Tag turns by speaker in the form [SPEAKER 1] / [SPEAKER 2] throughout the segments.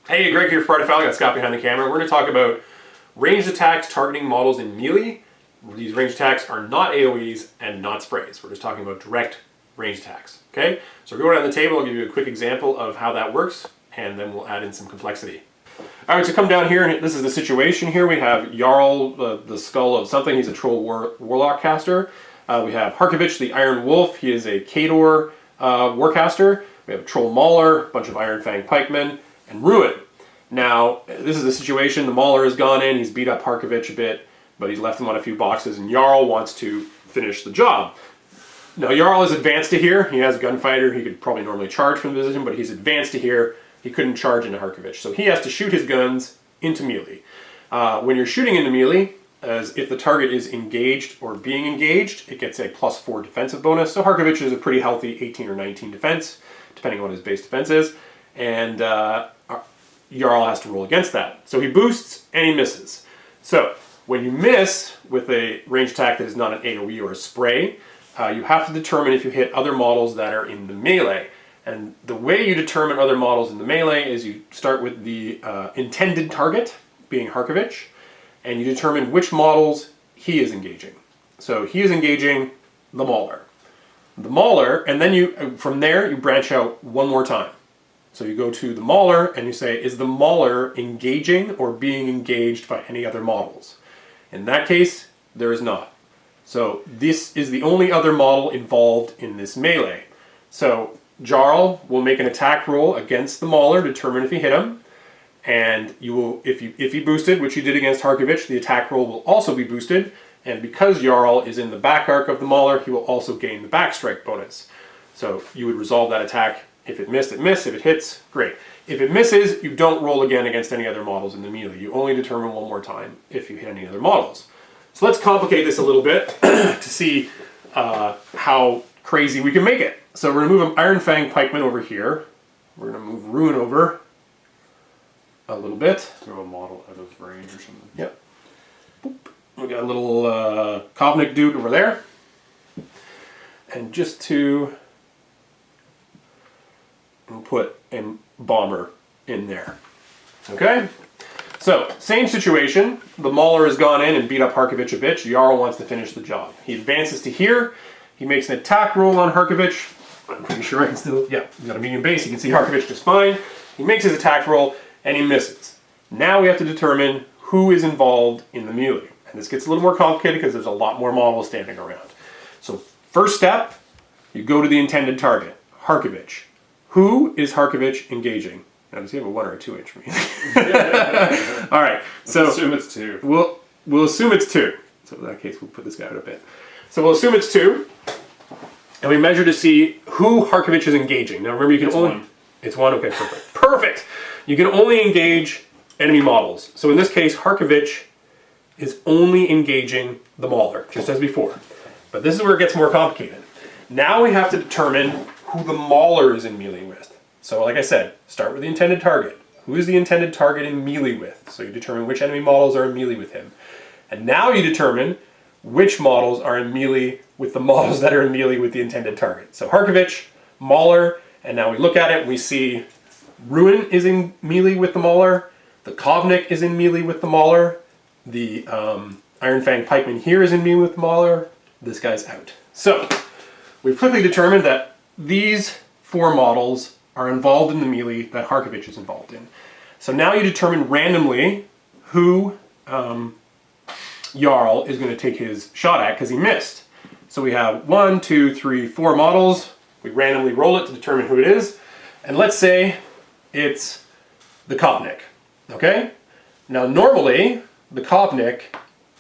[SPEAKER 1] Hey, Greg here for Artifact. Got Scott behind the camera. We're going to talk about ranged attacks targeting models in melee. These ranged attacks are not AoEs and not sprays. We're just talking about direct ranged attacks. Okay? So we're going down the table. I'll give you a quick example of how that works, and then we'll add in some complexity. All right, so come down here, and this is the situation here. We have Jarl, the skull of something. He's a troll warlock caster. We have Harkovich, the Iron Wolf. He is a Khador warcaster. We have Troll Mauler, a bunch of Iron Fang pikemen, and Ruin. Now, this is the situation. The Mauler has gone in. He's beat up Harkovich a bit, but he's left him on a few boxes, and Jarl wants to finish the job. Now, Jarl is advanced to here. He has a gunfighter. He could probably normally charge from the position, but he's advanced to here. He couldn't charge into Harkovich, so he has to shoot his guns into melee. When you're shooting into melee, as if the target is engaged or being engaged, it gets a +4 defensive bonus. So Harkovich is a pretty healthy 18 or 19 defense, depending on what his base defense is. And Jarl has to roll against that. So he boosts and he misses. So when you miss with a ranged attack that is not an AoE or a spray, you have to determine if you hit other models that are in the melee. And the way you determine other models in the melee is you start with the intended target, being Harkovich, and you determine which models he is engaging. So he is engaging the Mauler. The Mauler, and then you from there you branch out one more time. So you go to the Mauler and you say, is the Mauler engaging or being engaged by any other models? In that case, there is not. So this is the only other model involved in this melee. So Jarl will make an attack roll against the Mauler, determine if he hit him, and you will, if he boosted, which you did against Harkovich, the attack roll will also be boosted, and because Jarl is in the back arc of the Mauler, he will also gain the backstrike bonus. So you would resolve that attack. If it missed, it missed. If it hits, great. If it misses, you don't roll again against any other models in the melee. You only determine one more time if you hit any other models. So let's complicate this a little bit to see how crazy we can make it. So we're going to move an Iron Fang pikeman over here. We're going to move Ruin over a little bit.
[SPEAKER 2] Throw a model out of range or something.
[SPEAKER 1] Yep. Boop. We got a little Kovnik dude over there. And just to we'll put a bomber in there. Okay? So, same situation. The Mauler has gone in and beat up Harkovich a bit. Jarl wants to finish the job. He advances to here. He makes an attack roll on Harkovich. I'm pretty sure I can still... Yeah, he's got a medium base. You can see Harkovich just fine. He makes his attack roll and he misses. Now we have to determine who is involved in the melee. And this gets a little more complicated because there's a lot more models standing around. So, first step, you go to the intended target, Harkovich. Who is Harkovich engaging? Now, does he have a 1 or a 2 inch for me? All right. So
[SPEAKER 2] Let's assume it's 2.
[SPEAKER 1] We'll assume it's 2. So in that case, we'll put this guy out a bit. So we'll assume it's 2, and we measure to see who Harkovich is engaging. Now remember, you can only...
[SPEAKER 2] 1.
[SPEAKER 1] It's 1? Okay, perfect. Perfect! You can only engage enemy models. So in this case, Harkovich is only engaging the Mauler, just as before. But this is where it gets more complicated. Now we have to determine who the Mauler is in melee with. So like I said, start with the intended target. Who is the intended target in melee with? So you determine which enemy models are in melee with him. And now you determine which models are in melee with the models that are in melee with the intended target. So Harkovich, Mauler, and now we look at it and we see Ruin is in melee with the Mauler, the Kovnik is in melee with the Mauler, the Iron Fang pikeman here is in melee with the Mauler, this guy's out. So we've quickly determined that these 4 models are involved in the melee that Harkovich is involved in. So now you determine randomly who Jarl is going to take his shot at because he missed. So we have 1, 2, 3, 4 models. We randomly roll it to determine who it is. And let's say it's the Kovnik. Okay? Now normally, the Kovnik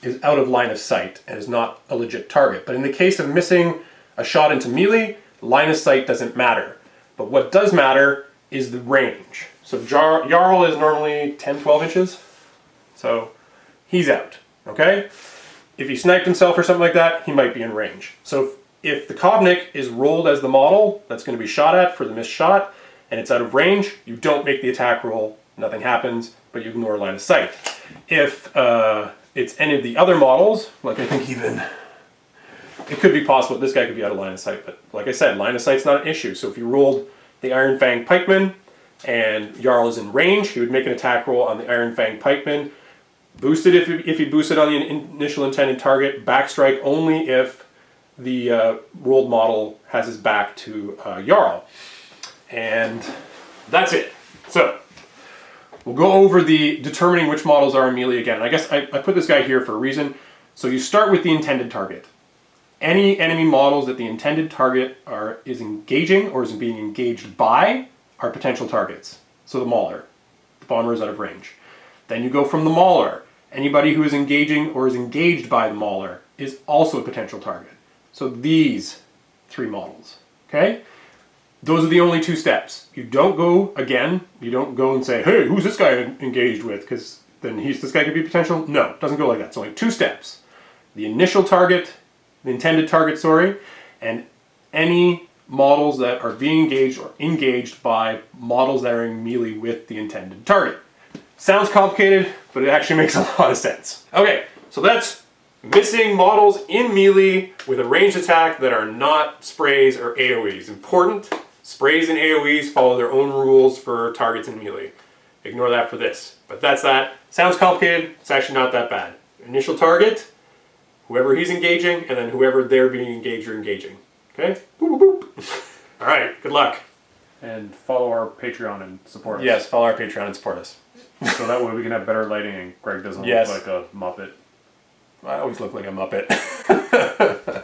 [SPEAKER 1] is out of line of sight and is not a legit target. But in the case of missing a shot into melee, line of sight doesn't matter. But what does matter is the range. So Jarl is normally 10, 12 inches. So he's out. Okay? If he sniped himself or something like that, he might be in range. So if the Kovnik is rolled as the model that's going to be shot at for the missed shot, and it's out of range, you don't make the attack roll, nothing happens, but you ignore line of sight. If it's any of the other models, like I think even, it could be possible this guy could be out of line of sight, but like I said, line of sight's not an issue. So if you rolled the Iron Fang pikeman, and Jarl is in range, he would make an attack roll on the Iron Fang Pikeman. Boosted if he boosted on the initial intended target. Backstrike only if the rolled model has his back to Jarl. And that's it. So we'll go over the determining which models are in melee again. And I guess I put this guy here for a reason. So you start with the intended target. Any enemy models that the intended target is engaging or is being engaged by are potential targets. So the Mauler, the bomber is out of range. Then you go from the Mauler. Anybody who is engaging or is engaged by the Mauler is also a potential target. So these 3 models, okay? Those are the only 2 steps. You don't go and say, hey, who's this guy engaged with? Because then this guy could be potential. No, it doesn't go like that. It's only 2 steps. The initial target, the intended target, sorry, and any models that are being engaged or engaged by models that are in melee with the intended target. Sounds complicated, but it actually makes a lot of sense. Okay, so that's missing models in melee with a ranged attack that are not sprays or AoEs. Important, sprays and AoEs follow their own rules for targets in melee. Ignore that for this. But that's that. Sounds complicated, it's actually not that bad. Initial target, whoever he's engaging, and then whoever they're being engaged or engaging. Okay? Boop, boop, boop. All right, good luck.
[SPEAKER 2] And follow our Patreon and support us.
[SPEAKER 1] Yes, follow our Patreon and support us.
[SPEAKER 2] So that way we can have better lighting and Greg doesn't
[SPEAKER 1] Yes.
[SPEAKER 2] look like a Muppet.
[SPEAKER 1] I always look like a Muppet.